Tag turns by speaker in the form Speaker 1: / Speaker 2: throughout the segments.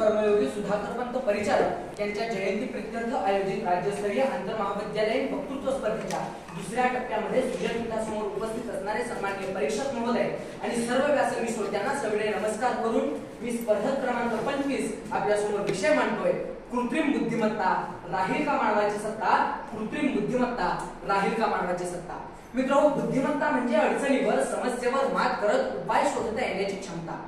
Speaker 1: कर्मयोगी सुधाकरपंत परिचारक यांच्या जयंती प्रीत्यर्थ आयोजित राज्यस्तरीय आंतरमहाविद्यालयीन वक्तृत्व स्पर्धेच्या दुसऱ्या टप्प्यामध्ये विद्यापीठासमोर उपस्थित असणारे सन्माननीय परीक्षक महोदय आणि सर्व व्यासंगी श्रोत्यांना सविनय नमस्कार करून मी स्पर्धक क्रमांक 25 आपल्यासमोर विषय मांडतोय. कृत्रिम बुद्धिमत्ता राहील का मानवाची सत्ता? कृत्रिम बुद्धिमत्ता राहील का मानवाची सत्ता? मित्रांनो, बुद्धिमत्ता म्हणजे अडचणीवर समस्येवर मात करत उपाय शोधता येण्याची क्षमता.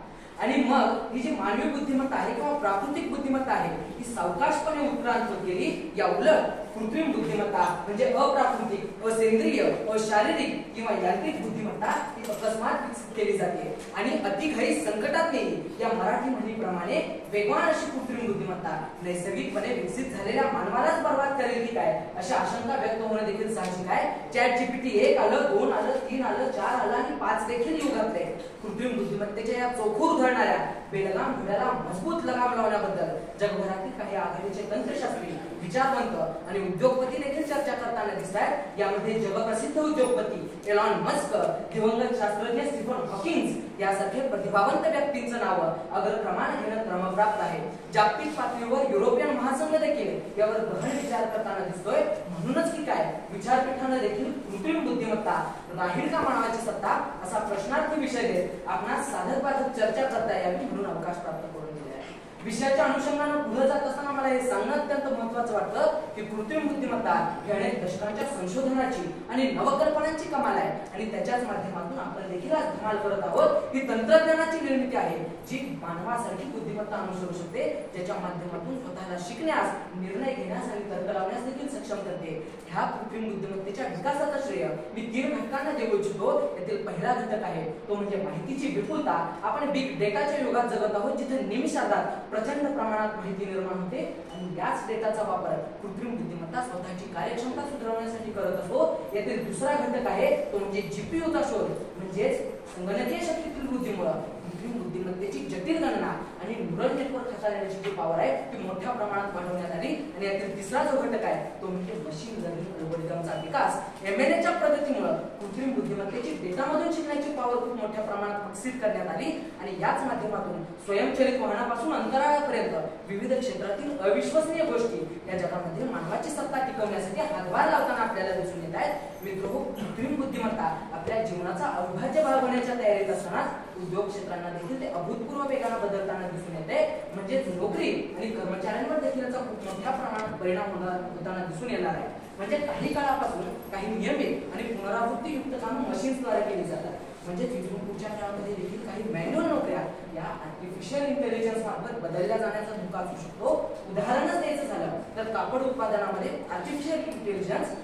Speaker 1: आणि मग ही जी मानवी बुद्धिमत्ता आहे किंवा प्राकृतिक बुद्धिमत्ता आहे ही सावकाशपणे उत्क्रांत केली. या उलट कृत्रिम बुद्धिमत्ता म्हणजे अप्राकृतिक, असेंद्रिय, अशारीरिक किंवा यांत्रिक बुद्धिमत्ता ही अकस्मात विकसित केली जाते आणि अतिघाई संकटात येईल या मराठी म्हणीप्रमाणे वेगवान अशी कृत्रिम बुद्धिमत्ता नैसर्गिकपणे विकसित झालेल्या मानवालाच बर्बाद करेल की काय अशी आशंका व्यक्त होणं देखील साहजिक आहे. ChatGPT 1 आलं, 2 आलं, 3 आलं, 4 आलं आणि 5 देखील येऊ घातले. कृत्रिम बुद्धिमत्तेच्या या चौखूर धरणाऱ्या बेलगाम घोड्याला मजबूत लगाम लावण्याबद्दल जगभरातील काही आघाडीचे तंत्रशास्त्री, विचारवंत आणि उद्योगपती देखील चर्चा करताना दिसतात. यामध्ये जगप्रसिद्ध उद्योगपती एलॉन मस्क, दिवंगत शास्त्रज्ञ स्टीफन हॉकिंग्स यासारखे प्रतिभावंत व्यक्तींचं नाव अग्रक्रमाने घेणं क्रमप्राप्त आहे. जागतिक पातळीवर युरोपियन महासंघ देखील यावर गहन विचार करताना दिसतोय. म्हणूनच की काय विचारपीठाने देखील कृत्रिम बुद्धिमत्ता राहील का मानवाची सत्ता असा प्रश्नार्थी विषय देत आपणास साधक बाधक चर्चा करता यावी म्हणून अवकाश प्राप्त करून दिला आहे. विषयाच्या अनुषंगाने पुढे जात असताना मला हे सांगणं अत्यंत महत्त्वाचं वाटतं की कृत्रिम बुद्धिमत्ता ही अनेक दशकांच्या संशोधनाची आणि नवकल्पनांची कमाल आहे आणि त्याच्याच माध्यमातून आपण देखील आज धमाल करत आहोत. ही तंत्रज्ञानाची निर्मिती आहे जी मानवासारखी बुद्धिमत्ता अनुसरू शकते, ज्याच्या माध्यमातून स्वतःला शिकण्यास, निर्णय घेण्यास आणि तर्क लावण्यास देखील सक्षम करते. ह्या कृत्रिम बुद्धिमत्तेच्या विकासाचा श्रेय मी 3 घटकांना देऊ इच्छितो. यातील पहिला घटक आहे तो म्हणजे माहितीची विपुलता. आपण बिग डेटाच्या युगात जगत आहोत जिथे निमिषार्धात प्रचंड प्रमाणात माहिती निर्माण होते आणि याच डेटाचा वापर कृत्रिम बुद्धिमत्ता स्वतःची कार्यक्षमता सुधारण्यासाठी करत असतो. यातील दुसरा घटक आहे तो म्हणजे जीपीयूचा शोध म्हणजेच संगणकीय शक्तीतील वृद्धीमुळे कृत्रिम बुद्धिमत्तेची जटिल गणना आणि न्यूरल नेटवर्क हाताळण्याची जी पॉवर आहे ती मोठ्या प्रमाणात वाढवण्यात आली. आणि यातील तिसरा जो घटक आहे तो म्हणजे मशीन लर्निंग अल्गोरिदमचा विकास. MNNच्या प्रगतीमुळे कृत्रिम बुद्धिमत्तेची डेटामधून शिकण्याची पॉवर खूप मोठ्या प्रमाणात विकसित करण्यात आली आणि याच माध्यमातून स्वयंचलित वाहनापासून अंतराळापर्यंत विविध क्षेत्रातील अविश्वसनीय गोष्टी या जगामध्ये मानवाची सत्ता टिकवण्यासाठी हातभार लावताना आपल्याला दिसून येत आहेत. मित्रहो, कृत्रिम बुद्धिमत्ता आपल्या जीवनाचा अविभाज्य भाग होण्याच्या तयारीत असताना उद्योग क्षेत्रांना देखील ते अभूतपूर्व वेगाने बदलताना दिसून येते. म्हणजे नोकरी आणि कर्मचाऱ्यांवर देखील याचा खूप मोठ्या प्रमाणात परिणाम होताना दिसून येणार आहे. म्हणजे काही काळापासून काही नियमित आणि पुनरावृत्तीयुक्त कामे मशीन्सद्वारे केली जातात. म्हणजे तिथून पुढच्या काळामध्ये देखील काही मॅन्युअल नोकऱ्या या आर्टिफिशियल इंटेलिजन्स मार्फत बदलल्या जाण्याचा धोका असू शकतो. उदाहरणच द्यायचं झालं तर कापड उत्पादनामध्ये आर्टिफिशियल इंटेलिजन्स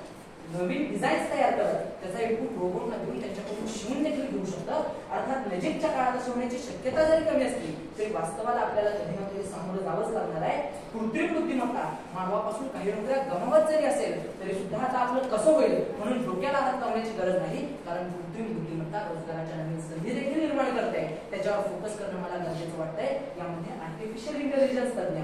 Speaker 1: नवीन डिझाईन्स तयार करत त्याचा इनपुट रोबोटला देऊन त्याच्याकडून शिवून देखील घेऊ शकतं. अर्थात नजीकच्या काळात अशी होण्याची शक्यता जरी कमी असली तरी वास्तवाला आपल्याला कधी ना कधी सामोरं जावंच लागणार आहे. कृत्रिम बुद्धिमत्ता मानवापासून काही नोकऱ्या गमावत जरी असेल तरी सुद्धा आता आपलं कसं होईल म्हणून डोक्याला हात लावण्याची गरज नाही, कारण कृत्रिम बुद्धिमत्ता रोजगाराच्या नवीन संधी देखील निर्माण करते. त्याच्यावर फोकस करणं मला गरजेचं वाटतंय. यामध्ये आर्टिफिशियल इंटेलिजन्स तज्ञ,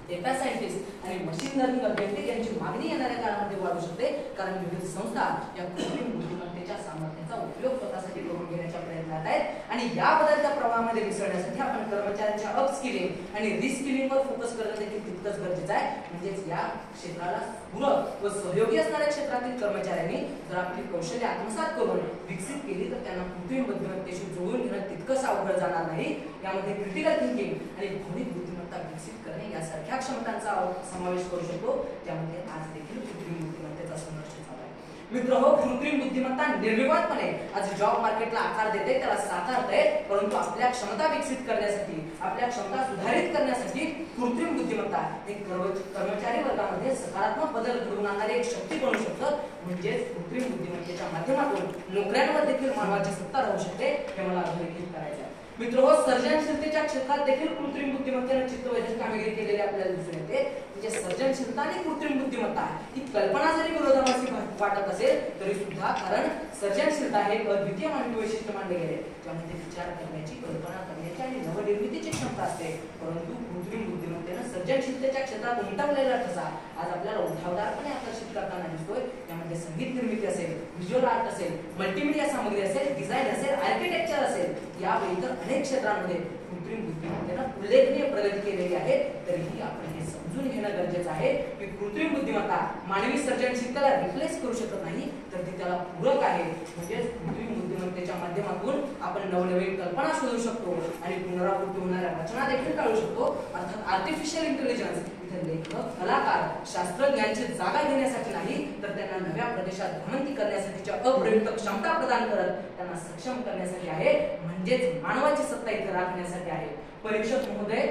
Speaker 1: डेटा सायंटिस्ट आणि मशीन लर्निंग अभ्यासक यांची मागणी येणाऱ्या काळामध्ये वाढू शकते, कारण विविध संस्था या कृत्रिम बुद्धिमत्तेच्या सामर्थ्याचा उपयोग स्वतःसाठी करून घेण्याच्या प्रयत्नात आहेत. आणि या बदलत्या प्रवाहामध्ये मिसळण्यासाठी आपण कर्मचाऱ्यांच्या अपस्किलिंग आणि रिस्किलिंगवर फोकस करणं देखील तितकंच गरजेचं आहे. म्हणजेच या क्षेत्राला पूरक व सहयोगी असणाऱ्या क्षेत्रातील कर्मचाऱ्यांनी जर आपली कौशल्य आत्मसात करून विकसित केली तर त्यांना कृत्रिम बुद्धिमत्तेशी जोडून घेणं तितकंच अवघड जाणार नाही. यामध्ये क्रिटिकल थिंकिंग आणि भावनिक बुद्धिमत्ता विकसित करणे यासारख्या क्षमतांचा समावेश करू शकतो, ज्यामध्ये आज देखील कृत्रिम बुद्धिमत्तेचा संघर्ष चालू आहे. मित्रहो, कृत्रिम बुद्धिमत्ता निर्विवादपणे आज जॉब मार्केटला आकार देते, त्याला साकारते. परंतु आपल्या क्षमता विकसित करण्यासाठी, आपल्या क्षमता सुधारित करण्यासाठी कृत्रिम बुद्धिमत्ता एक कर्मचारी वर्गामध्ये सकारात्मक बदल घडवून आणणारी एक शक्ती बनू शकतं. म्हणजेच कृत्रिम बुद्धिमत्तेच्या माध्यमातून नोकऱ्यांवर देखील मानवाची सत्ता राहू शकते, हे मला अधोरेखित करायचं आहे. मित्रहो, सर्जनशीलतेच्या क्षेत्रात देखील कृत्रिम बुद्धिमत्तेने चित्तवेधक कामगिरी केलेली आपल्याला दिसून येते. म्हणजे सर्जनशीलता आणि कृत्रिम बुद्धिमत्ता ही कल्पना जरी विरोधाभासी वाटत असेल तरी सुद्धा, कारण सर्जनशीलता हे एक अद्वितीय मानवी वैशिष्ट्य मानले गेले, ज्यामध्ये विचार करण्याची, कल्पना करण्याची आणि नवनिर्मितीची क्षमता असते. परंतु कृत्रिम बुद्धिमत्तेने सर्जनशीलतेच्या क्षेत्रात उमटवलेला ठसा आज आपल्याला उठावदारपणे आकर्षित करताना दिसतोय. यामध्ये संगीत निर्मिती असेल, व्हिज्युअल आर्ट असेल, मल्टीमीडिया सामग्री असेल, डिझाईन असेल, आर्किटेक्चर असेल, यावेळी तर अनेक क्षेत्रांमध्ये कृत्रिम बुद्धिमत्तेनं उल्लेखनीय प्रगती केलेली आहे, तरीही आपण हे समजून घेणं गरजेचं आहे की कृत्रिम बुद्धिमत्ता मानवी सर्जनशीलतेला रिप्लेस करू शकत नाही, तर ती त्याला पूरक आहे. म्हणजे कृत्रिम बुद्धिमत्तेच्या माध्यमातून आपण नवनवीन कल्पना शोधू शकतो आणि पुनरावृत्ती होणाऱ्या रचना देखील टाळू शकतो. अर्थात आर्टिफिशियल इंटेलिजन्स इथे लेखक, कलाकार, शास्त्रज्ञांची जागा घेण्यासाठी नाही, तर त्यांना नव्या प्रदेशात भ्रमंती करण्यासाठीच्या अप्रयुक्त क्षमता प्रदान करत त्यांना सक्षम करण्यासाठी आहे. म्हणजेच मानवाची सत्ता इथे राखण्यासाठी आहे. परीक्षक महोदय,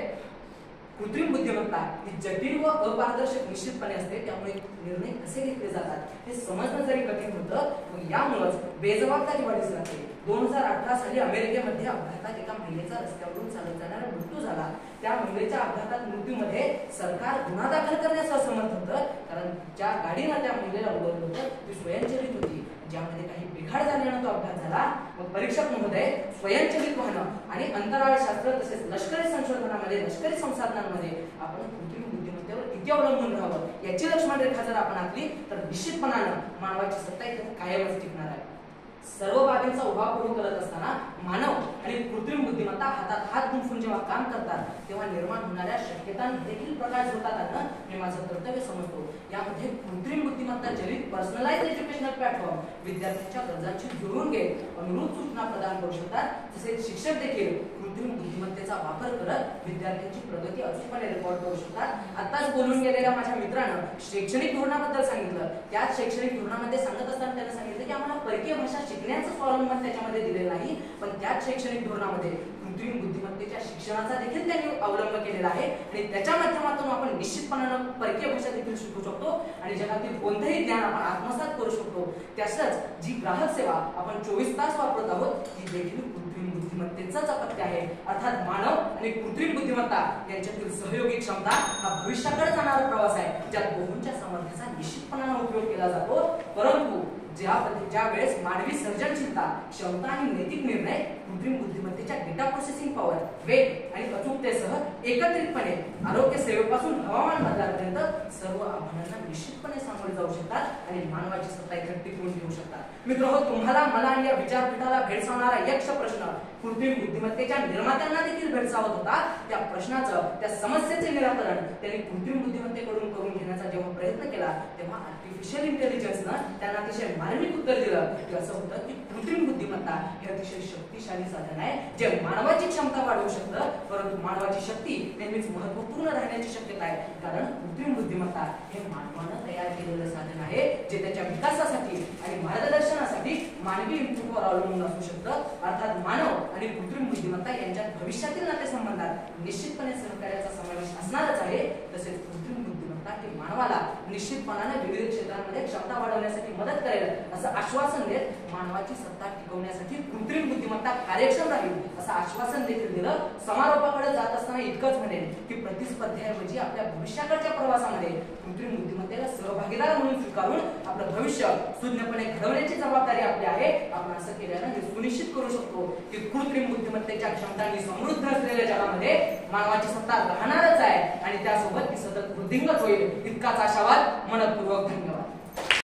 Speaker 1: कृत्रिम बुद्धिमत्ता ही जटिल व अपारदर्शक निश्चितपणे असते, त्यामुळे निर्णय कसे घेतले जातात हे समजणं जरी कठीण होतं, मग यामुळेच बेजबाबदारी वाढीस लागते. 2018 साली अमेरिकेमध्ये अपघातात एका महिलेचा रस्त्यावरून चालत जाणारा मृत्यू झाला. त्या महिलेच्या अपघातात मृत्यूमध्ये सरकार गुन्हा दाखल करण्यास असमर्थ होतं, कारण ज्या गाडीनं त्या महिलेला उडवलं होतं ती स्वयंचलित होती, ज्यामध्ये काही बिघाड झाल्यानं तो अपघात झाला. मग परीक्षक महोदय, स्वयंचलित वाहनं आणि अंतराळ शास्त्र तसेच लष्करी संशोधनामध्ये, लष्करी संसाधनांमध्ये आपण कृत्रिम बुद्धिमत्तेवर किती अवलंबून राहावं याची लक्ष्मण रेखा जर आपण आखली तर निश्चितपणानं मानवाची सत्ता इथे कायमच टिकणार आहे. सर्व बाबींचा उहापोह करत असताना मानव आणि कृत्रिम बुद्धिमत्ता हातात हात गुंफून जेव्हा काम करतात तेव्हा निर्माण होणाऱ्या शक्यतांना देखील प्रकाश झोतात आणणं हे माझं कर्तव्य समजतो. यामध्ये कृत्रिम बुद्धिमत्ता जनित पर्सनलाइज्ड एज्युकेशनल प्लॅटफॉर्म विद्यार्थ्यांच्या गरजांची जुळवून घेत अनुरूप सूचना प्रदान करू शकतात. तसेच शिक्षक देखील कृत्रिम बुद्धिमत्तेचा वापर करत विद्यार्थ्यांची प्रगती अचूकपणे रेकॉर्ड करू शकतात. आताच बोलून गेलेल्या माझ्या मित्रानं शैक्षणिक धोरणाबद्दल सांगितलं. त्याच शैक्षणिक धोरणामध्ये सांगत असताना त्यांना सांगितलं की आम्हाला परकीय भाषा शिकण्याचं स्वावलंबन त्याच्यामध्ये दिलेलं नाही, पण त्याच शैक्षणिक धोरणामध्ये कृत्रिम बुद्धिमत्तेच्या शिक्षणाचा देखील त्यांनी अवलंब केलेला आहे आणि त्याच्या माध्यमातून आपण निश्चितपणानं परकीय भाषा देखील शिकू शकतो आणि जगातील कोणतेही ज्ञान आपण आत्मसात करू शकतो. तसंच जी ग्राहक सेवा आपण 24 तास वापरत आहोत ती देखील कृत्रिम बुद्धिमत्तेचाच अपत्य आहे. अर्थात मानव आणि कृत्रिम बुद्धिमत्ता यांच्यातील सहयोगी क्षमता हा भविष्याकडे जाणारा प्रवास आहे, ज्यात दोहोंच्या सामर्थ्याचा निश्चितपणानं उपयोग केला जातो. परंतु ज्या वेळेस मानवी सर्जनशीलता, क्षमता आणि नैतिक निर्णय कृत्रिम बुद्धिमत्तेच्या डेटा प्रोसेसिंग पॉवर, वेग आणि अचूकतेसह एकत्रितपणे आरोग्य सेवेपासून हवामान बदलापर्यंत सर्व आव्हानांना निश्चितपणे सामोरे जाऊ शकतात आणि मानवाची सत्ता इथे टिकवून ठेवू शकतात. मित्रहो, तुम्हाला, मला आणि या विचारपीठाला भेडसावणारा यक्ष प्रश्न कृत्रिम बुद्धिमत्तेच्या निर्मात्यांना देखील भेडसावत होता. त्या प्रश्नाचं, त्या समस्येचे निराकरण त्यांनी कृत्रिम बुद्धिमत्तेकडून करून घेण्याचा जेव्हा प्रयत्न केला तेव्हा आर्टिफिशियल इंटेलिजन्सनं त्यांना अतिशय मार्मिक उत्तर दिलं की असं होतं की कृत्रिम बुद्धिमत्ता हे अतिशय शक्तिशाली साधन आहे, जे मानवाची क्षमता वाढवू शकतं, परंतु मानवाची शक्ती नेहमीच महत्वपूर्ण राहण्याची शक्यता आहे. कारण कृत्रिम बुद्धिमत्ता हे मानवानं तयार केलेलं साधन आहे, जे त्याच्या विकासासाठी आणि मार्गदर्शनासाठी मानवी इनपुटवर अवलंबून असू शकतं. अर्थात मानव आणि कृत्रिम बुद्धिमत्ता यांच्यात भविष्यातील नातेसंबंधात निश्चितपणे सहकार्याचा समावेश असणारच आहे. तसेच कृत्रिम बुद्धिमत्ता हे मानवाला निश्चितपणाने विविध क्षेत्रांमध्ये क्षमता वाढवण्यासाठी मदत करेल असं आश्वासन देत मानवाची सत्ता टिकवण्यासाठी कृत्रिम बुद्धिमत्ता कार्यक्षम राहील असं आश्वासन देखील दिलं. समारोपाकडे जात असताना इतकंच म्हणेन की प्रतिस्पर्धेऐवजी आपल्या भविष्याकडच्या प्रवासामध्ये कृत्रिम बुद्धिमत्तेला सहभागीदार म्हणून स्वीकारून आपलं भविष्य सुज्ञपणे घडवण्याची जबाबदारी आपली आहे. आपण असं केल्यानं हे सुनिश्चित करू शकतो की कृत्रिम बुद्धिमत्तेच्या क्षमतांनी समृद्ध असलेल्या जगामध्ये मानवाची सत्ता राहणारच आहे आणि त्यासोबत ती सतत वृद्धिंगत होईल. इतकाच आशावाद. मनपूर्वक धन्यवाद.